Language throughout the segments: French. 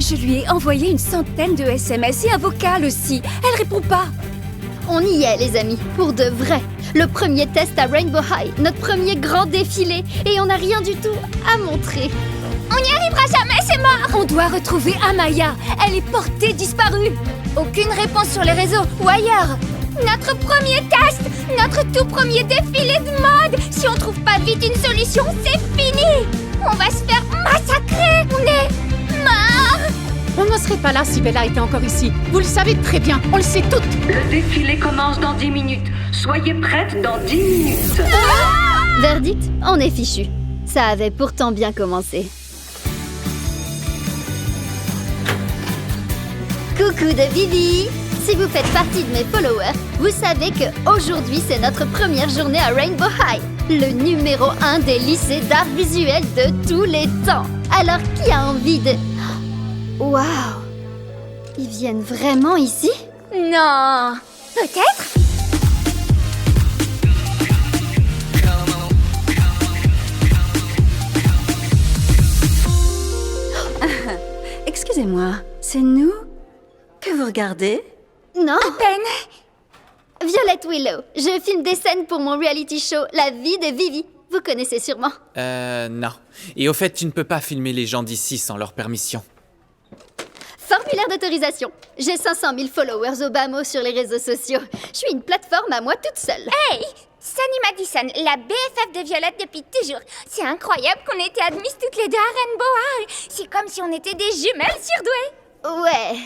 Je lui ai envoyé une centaine de SMS et un vocal aussi. Elle répond pas. On y est, les amis, pour de vrai. Le premier test à Rainbow High, notre premier grand défilé, et on n'a rien du tout à montrer. On n'y arrivera jamais, c'est mort. On doit retrouver Amaya. Elle est portée disparue. Aucune réponse sur les réseaux ou ailleurs. Notre premier test, notre tout premier défilé de mode. Si on trouve pas vite une solution, c'est fini. On va se faire massacrer. On est mort. On n'en serait pas là si Bella était encore ici. Vous le savez très bien, on le sait toutes. Le défilé commence dans 10 minutes. Soyez prêtes dans 10 minutes. Verdict, on est fichu. Ça avait pourtant bien commencé. Coucou de Vivi! Si vous faites partie de mes followers, vous savez qu'aujourd'hui c'est notre première journée à Rainbow High, le numéro 1 des lycées d'art visuel de tous les temps. Alors qui a envie de... Waouh! Ils viennent vraiment ici? Non. Peut-être. Excusez-moi, c'est nous que vous regardez? Non? À peine. Violette Willow, je filme des scènes pour mon reality show La vie de Vivi. Vous connaissez sûrement. Non. Et au fait, tu ne peux pas filmer les gens d'ici sans leur permission. Formulaire d'autorisation. J'ai 500 000 followers au bas mot sur les réseaux sociaux. Je suis une plateforme à moi toute seule. Hey, Sunny Madison, la BFF de Violette depuis toujours. C'est incroyable qu'on ait été admises toutes les deux à Rainbow High. C'est comme si on était des jumelles surdouées. Ouais,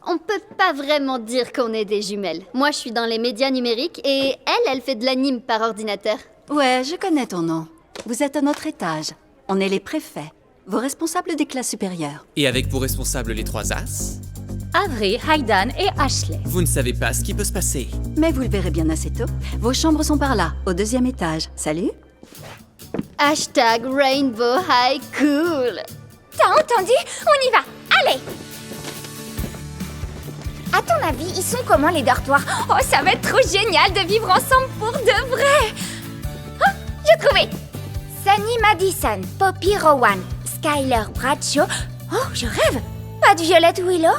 on peut pas vraiment dire qu'on est des jumelles. Moi, je suis dans les médias numériques et elle fait de l'anime par ordinateur. Ouais, je connais ton nom. Vous êtes à notre étage. On est les préfets, vos responsables des classes supérieures. Et avec pour responsables les 3 As, Avery, Hayden et Ashley. vous ne savez pas ce qui peut se passer. Mais vous le verrez bien assez tôt. Vos chambres sont par là, au 2e étage. Salut. Hashtag Rainbow High Cool. T'as entendu? On y va. Allez. À ton avis, ils sont comment les dortoirs? Oh, ça va être trop génial de vivre ensemble pour de vrai. Oh, j'ai trouvé. Sunny Madison, Poppy Rowan, Skyler Bradshaw. Oh, je rêve. Pas de Violette Willow?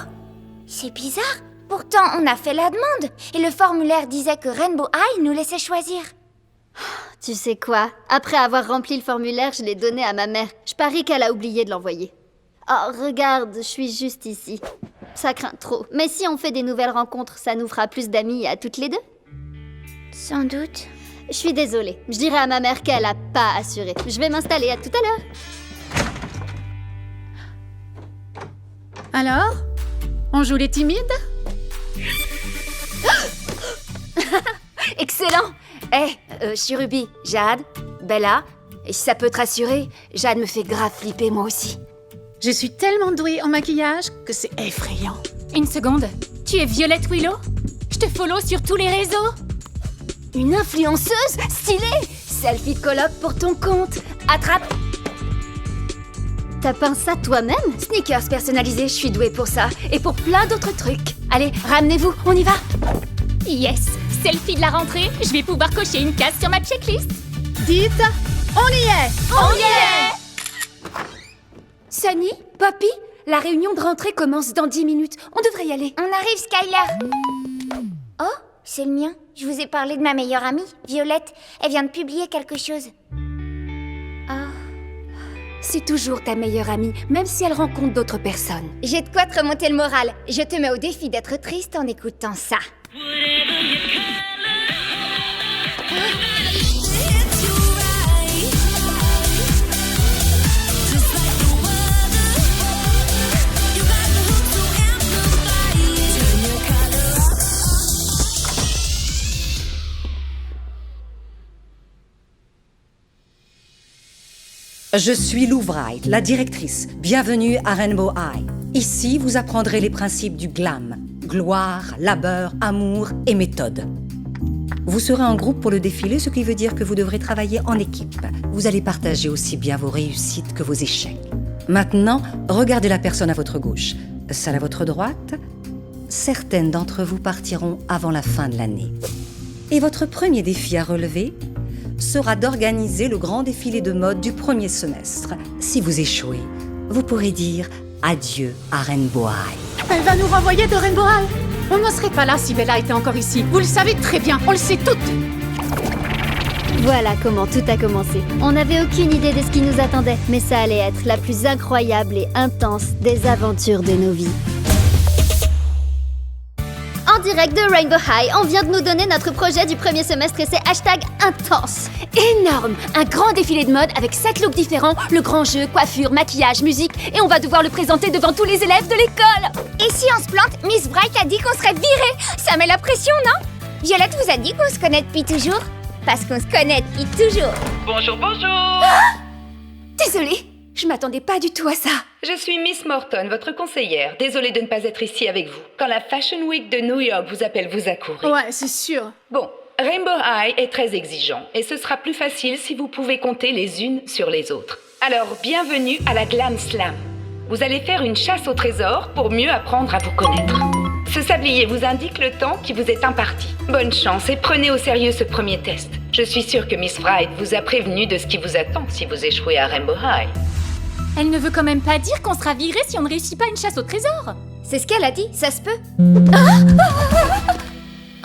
C'est bizarre. Pourtant, on a fait la demande. Et le formulaire disait que Rainbow High nous laissait choisir. Tu sais quoi? Après avoir rempli le formulaire, je l'ai donné à ma mère. Je parie qu'elle a oublié de l'envoyer. Oh, regarde, je suis juste ici. Ça craint trop. Mais si on fait des nouvelles rencontres, ça nous fera plus d'amis à toutes les deux. Sans doute. Je suis désolée. Je dirai à ma mère qu'elle a pas assuré. Je vais m'installer. À tout à l'heure. Alors? On joue les timides? Excellent! Chirubi, Jade, Bella, et si ça peut te rassurer, Jade me fait grave flipper moi aussi. Je suis tellement douée en maquillage que c'est effrayant. Une seconde. Tu es Violette Willow? Je te follow sur tous les réseaux. Une influenceuse? Stylée! Selfie de coloc pour ton compte. Attrape! T'as peint ça toi-même? Sneakers personnalisés, je suis douée pour ça. Et pour plein d'autres trucs. Allez, ramenez-vous, on y va! Yes. Selfie de la rentrée. Je vais pouvoir cocher une case sur ma checklist. Dites, on y est! Oh yeah! Sunny, Poppy, la réunion de rentrée commence dans 10 minutes. On devrait y aller. On arrive, Skyler. Oh, c'est le mien. Je vous ai parlé de ma meilleure amie, Violette. Elle vient de publier quelque chose. C'est toujours ta meilleure amie, même si elle rencontre d'autres personnes. J'ai de quoi te remonter le moral. Je te mets au défi d'être triste en écoutant ça. Je suis Lou Wright, la directrice. Bienvenue à Rainbow High. Ici, vous apprendrez les principes du glam. Gloire, labeur, amour et méthode. Vous serez en groupe pour le défilé, ce qui veut dire que vous devrez travailler en équipe. Vous allez partager aussi bien vos réussites que vos échecs. Maintenant, regardez la personne à votre gauche. Celle à votre droite. Certaines d'entre vous partiront avant la fin de l'année. Et votre premier défi à relever sera d'organiser le grand défilé de mode du premier semestre. Si vous échouez, vous pourrez dire adieu à Rainbow High. Elle va nous renvoyer de Rainbow High. On n'en serait pas là si Bella était encore ici. Vous le savez très bien, on le sait toutes. Voilà comment tout a commencé. On n'avait aucune idée de ce qui nous attendait, mais ça allait être la plus incroyable et intense des aventures de nos vies. En direct de Rainbow High, on vient de nous donner notre projet du premier semestre et c'est #intense. Énorme! Un grand défilé de mode avec 7 looks différents, le grand jeu, coiffure, maquillage, musique, et on va devoir le présenter devant tous les élèves de l'école! Et si on se plante, Miss Bright a dit qu'on serait viré. Ça met la pression, non? Violette vous a dit qu'on se connaît depuis toujours? Parce qu'on se connaît depuis toujours. Bonjour, bonjour. Désolée, je m'attendais pas du tout à ça. Je suis Miss Morton, votre conseillère. Désolée de ne pas être ici avec vous. Quand la Fashion Week de New York vous appelle, vous accourez. Ouais, c'est sûr. Bon, Rainbow High est très exigeant et ce sera plus facile si vous pouvez compter les unes sur les autres. Alors, bienvenue à la Glam Slam. Vous allez faire une chasse au trésor pour mieux apprendre à vous connaître. Ce sablier vous indique le temps qui vous est imparti. Bonne chance et prenez au sérieux ce premier test. Je suis sûre que Miss Wright vous a prévenu de ce qui vous attend si vous échouez à Rainbow High. Elle ne veut quand même pas dire qu'on sera viré si on ne réussit pas une chasse au trésor. C'est ce qu'elle a dit, ça se peut.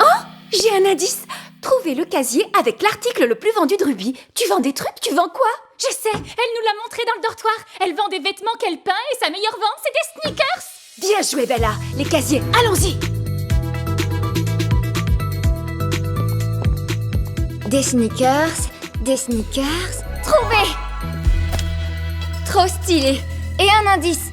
Oh, j'ai un indice. Trouvez le casier avec l'article le plus vendu de Ruby. Tu vends des trucs? Tu vends quoi? Je sais, elle nous l'a montré dans le dortoir. Elle vend des vêtements qu'elle peint et sa meilleure vente, c'est des sneakers. Bien joué, Bella. Les casiers, allons-y. Des sneakers. Trouvé! Trop stylé. Et un indice.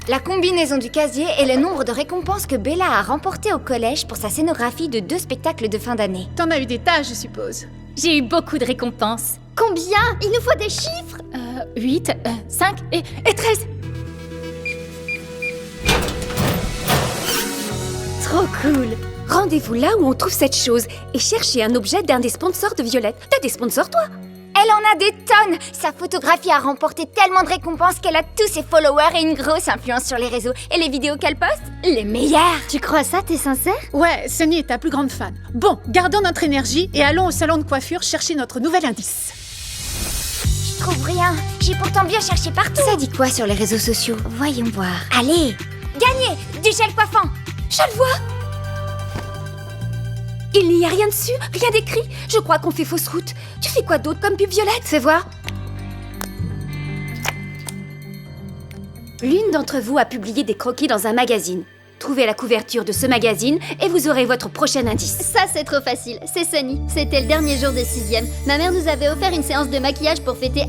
La combinaison du casier et le nombre de récompenses que Bella a remportées au collège pour sa scénographie de 2 spectacles de fin d'année. T'en as eu des tas, je suppose. J'ai eu beaucoup de récompenses. Combien? Il nous faut des chiffres. 8, 5 et 13. Trop cool. Rendez-vous là où on trouve cette chose et cherchez un objet d'un des sponsors de Violette. T'as des sponsors, toi? Elle en a des tonnes. Sa photographie a remporté tellement de récompenses qu'elle a tous ses followers et une grosse influence sur les réseaux. Et les vidéos qu'elle poste, les meilleures. Tu crois ça? T'es sincère? Ouais, Sunny est ta plus grande fan. Bon, gardons notre énergie et allons au salon de coiffure chercher notre nouvel indice. Je trouve rien. J'ai pourtant bien cherché partout. Ça dit quoi sur les réseaux sociaux? Voyons voir. Allez, gagné du gel coiffant. Je le vois. Il n'y a rien dessus, rien d'écrit. Je crois qu'on fait fausse route. Tu fais quoi d'autre comme pub, Violette? Fais voir. L'une d'entre vous a publié des croquis dans un magazine. Trouvez la couverture de ce magazine et vous aurez votre prochain indice. Ça, c'est trop facile. C'est Sunny. C'était le dernier jour de 6e. Ma mère nous avait offert une séance de maquillage pour fêter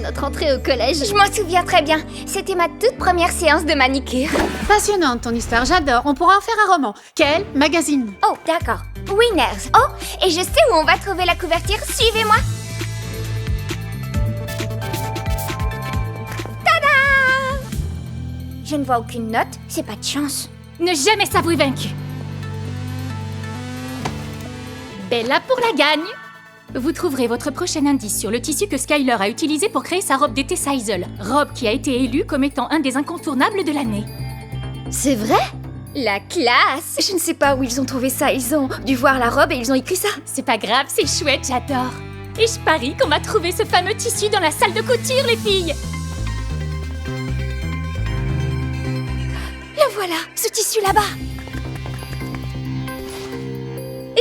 notre entrée au collège. Je m'en souviens très bien. C'était ma toute première séance de manicure. Passionnante ton histoire, j'adore. On pourra en faire un roman. Quel magazine? Oh, d'accord. Winners. Oh, et je sais où on va trouver la couverture. Suivez-moi. Tada! Je ne vois aucune note. C'est pas de chance. Ne jamais s'avouer vaincu. Bella pour la gagne. Vous trouverez votre prochain indice sur le tissu que Skyler a utilisé pour créer sa robe d'été Sizel. Robe qui a été élue comme étant un des incontournables de l'année. C'est vrai? La classe! Je ne sais pas où ils ont trouvé ça. Ils ont dû voir la robe et ils ont écrit ça. C'est pas grave, c'est chouette, j'adore. Et je parie qu'on va trouver ce fameux tissu dans la salle de couture, les filles. Le voilà, ce tissu là-bas.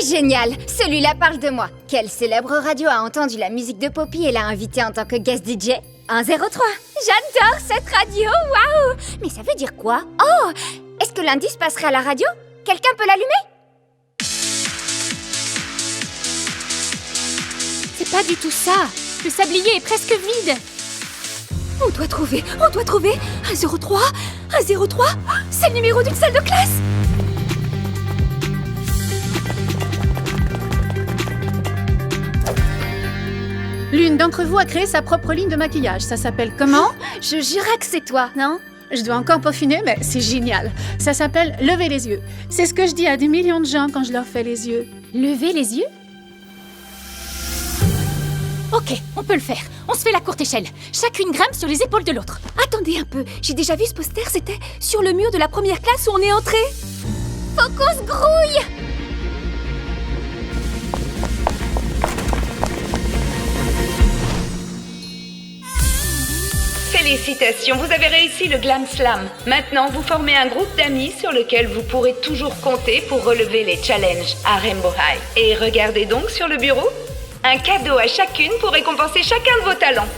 Génial, celui-là parle de moi. Quelle célèbre radio a entendu la musique de Poppy et l'a invitée en tant que guest DJ? 103. J'adore cette radio, waouh! Mais ça veut dire quoi? Oh! Est-ce que l'indice passerait à la radio? Quelqu'un peut l'allumer? C'est pas du tout ça. Le sablier est presque vide. On doit trouver 103, 103. C'est le numéro d'une salle de classe. L'une d'entre vous a créé sa propre ligne de maquillage. Ça s'appelle comment? Je jurais que c'est toi, non? Je dois encore peaufiner, mais c'est génial. Ça s'appelle lever les yeux. C'est ce que je dis à des millions de gens quand je leur fais les yeux. Lever les yeux? Ok, on peut le faire. On se fait la courte échelle. Chacune grimpe sur les épaules de l'autre. Attendez un peu, j'ai déjà vu ce poster, c'était sur le mur de la première classe où on est entré. Faut qu'on se grouille! C'est Félicitations, vous avez réussi le Glam Slam. Maintenant, vous formez un groupe d'amis sur lequel vous pourrez toujours compter pour relever les challenges à Rainbow High. Et regardez donc sur le bureau, un cadeau à chacune pour récompenser chacun de vos talents.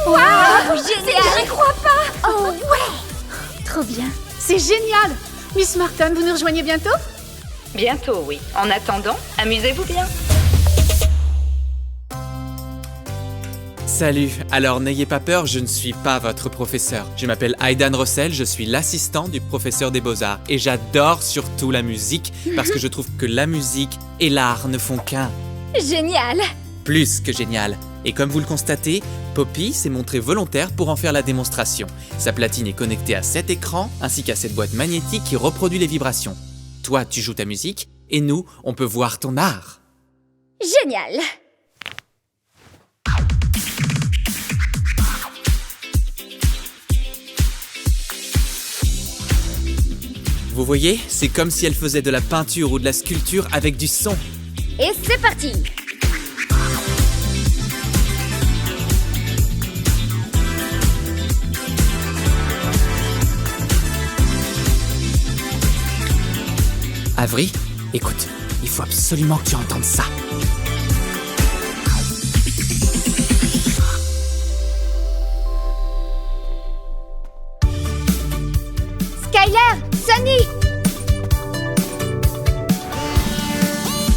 Waouh, génial! J'y crois pas! Oh ouais! Trop bien. C'est génial! Miss Martin, vous nous rejoignez bientôt? Bientôt, oui. En attendant, amusez-vous bien. Salut, alors n'ayez pas peur, je ne suis pas votre professeur. Je m'appelle Aidan Russell, je suis l'assistant du professeur des Beaux-Arts. Et j'adore surtout la musique, parce que je trouve que la musique et l'art ne font qu'un. Génial! Plus que génial. Et comme vous le constatez, Poppy s'est montrée volontaire pour en faire la démonstration. Sa platine est connectée à cet écran, ainsi qu'à cette boîte magnétique qui reproduit les vibrations. Toi, tu joues ta musique, et nous, on peut voir ton art. Génial! Vous voyez, c'est comme si elle faisait de la peinture ou de la sculpture avec du son. Et c'est parti! Avery, écoute, il faut absolument que tu entendes ça. Skyler! Sunny!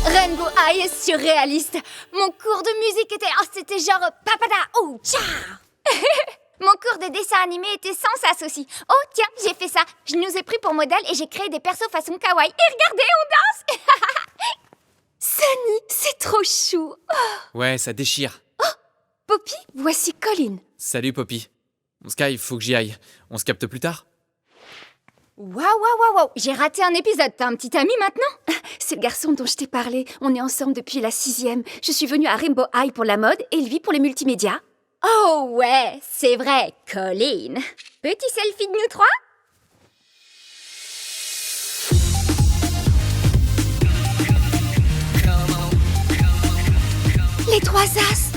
Rainbow High est surréaliste. Mon cours de musique était... Oh, c'était genre... Papada! Oh, tcha! Mon cours de dessin animé était sans sas aussi. Oh, tiens, j'ai fait ça. Je nous ai pris pour modèle et j'ai créé des persos façon kawaii. Et regardez, on danse! Sunny, c'est trop chou. Ouais, ça déchire. Poppy, voici Colin. Salut Poppy. Sky, il faut que j'y aille. On se capte plus tard? Waouh! J'ai raté un épisode. T'as un petit ami maintenant? C'est le garçon dont je t'ai parlé. On est ensemble depuis la 6e. Je suis venue à Rainbow High pour la mode et lui pour les multimédias. Oh ouais, c'est vrai, Colin. Petit selfie de nous trois? Les trois as.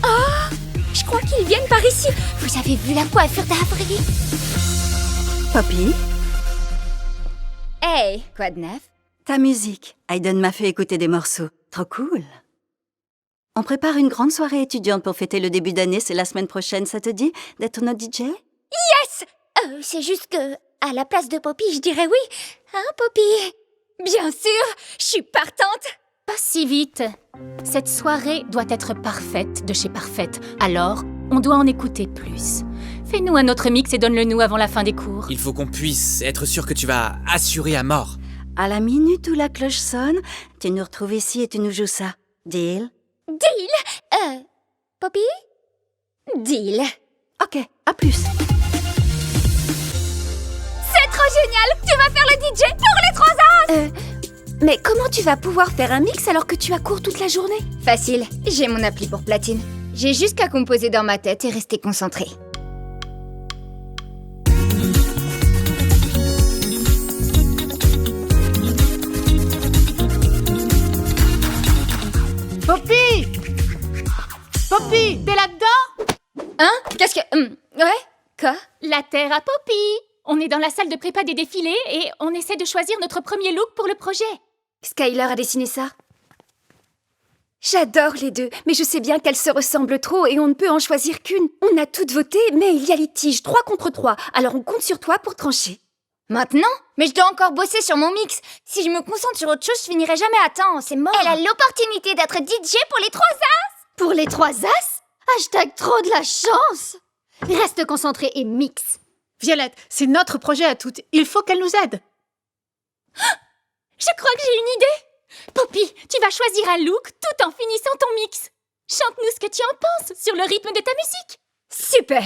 Oh, je crois qu'ils viennent par ici. Vous avez vu la coiffure d'Avril? Poppy, Hey, quoi de neuf? ta musique. Aidan m'a fait écouter des morceaux. Trop cool. On prépare une grande soirée étudiante pour fêter le début d'année. C'est la semaine prochaine, ça te dit d'être notre DJ? Yes! C'est juste que, à la place de Poppy, je dirais oui. Hein, Poppy? Bien sûr, je suis partante. Pas si vite. Cette soirée doit être parfaite de chez parfaite. Alors, on doit en écouter plus. Fais-nous un autre mix et donne-le-nous avant la fin des cours. Il faut qu'on puisse être sûr que tu vas assurer à mort. À la minute où la cloche sonne, tu nous retrouves ici et tu nous joues ça. Deal? Deal? Poppy? Deal. Ok, à plus. C'est trop génial! Tu vas faire le DJ pour les trois as! Mais comment tu vas pouvoir faire un mix alors que tu as cours toute la journée? Facile, j'ai mon appli pour platine. J'ai juste qu'à composer dans ma tête et rester concentrée. Poppy! Poppy, t'es là-dedans? Hein? Qu'est-ce que... ouais? Quoi? La terre à Poppy! On est dans la salle de prépa des défilés et on essaie de choisir notre premier look pour le projet. Skyler a dessiné ça. J'adore les deux, mais je sais bien qu'elles se ressemblent trop et on ne peut en choisir qu'une. On a toutes voté, mais il y a litige, 3 contre 3. Alors on compte sur toi pour trancher. Maintenant? Mais je dois encore bosser sur mon mix. Si je me concentre sur autre chose, je finirai jamais à temps. C'est mort. Elle a l'opportunité d'être DJ pour les trois as. Pour les trois as? Hashtag trop de la chance! Reste concentré et mix. Violette, c'est notre projet à toutes. Il faut qu'elle nous aide. Je crois que j'ai une idée. Poppy, tu vas choisir un look tout en finissant ton mix. Chante-nous ce que tu en penses sur le rythme de ta musique. Super.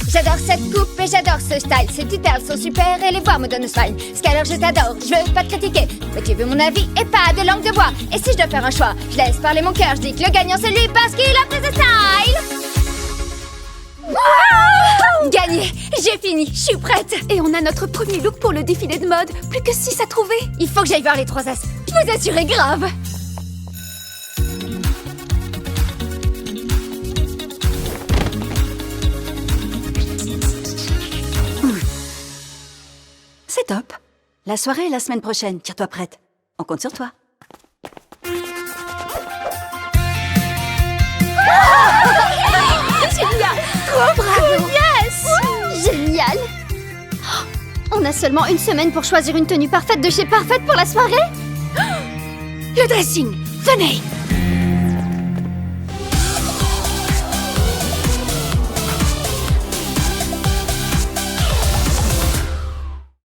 J'adore cette coupe et j'adore ce style. Ces petites perles sont super et les voir me donnent le smile. Skyler, je t'adore, je veux pas te critiquer, mais tu veux mon avis et pas de langue de bois. Et si je dois faire un choix, je laisse parler mon cœur. Je dis que le gagnant c'est lui parce qu'il a pris ce style. Wow! Gagné, j'ai fini, je suis prête. Et on a notre premier look pour le défilé de mode. Plus que 6 à trouver. Il faut que j'aille voir les trois as. Vous assurez grave. C'est top. La soirée est la semaine prochaine. Tire-toi prête. On compte sur toi. Génial! Oh, on a seulement une semaine pour choisir une tenue parfaite de chez Parfaite pour la soirée? Le dressing, venez.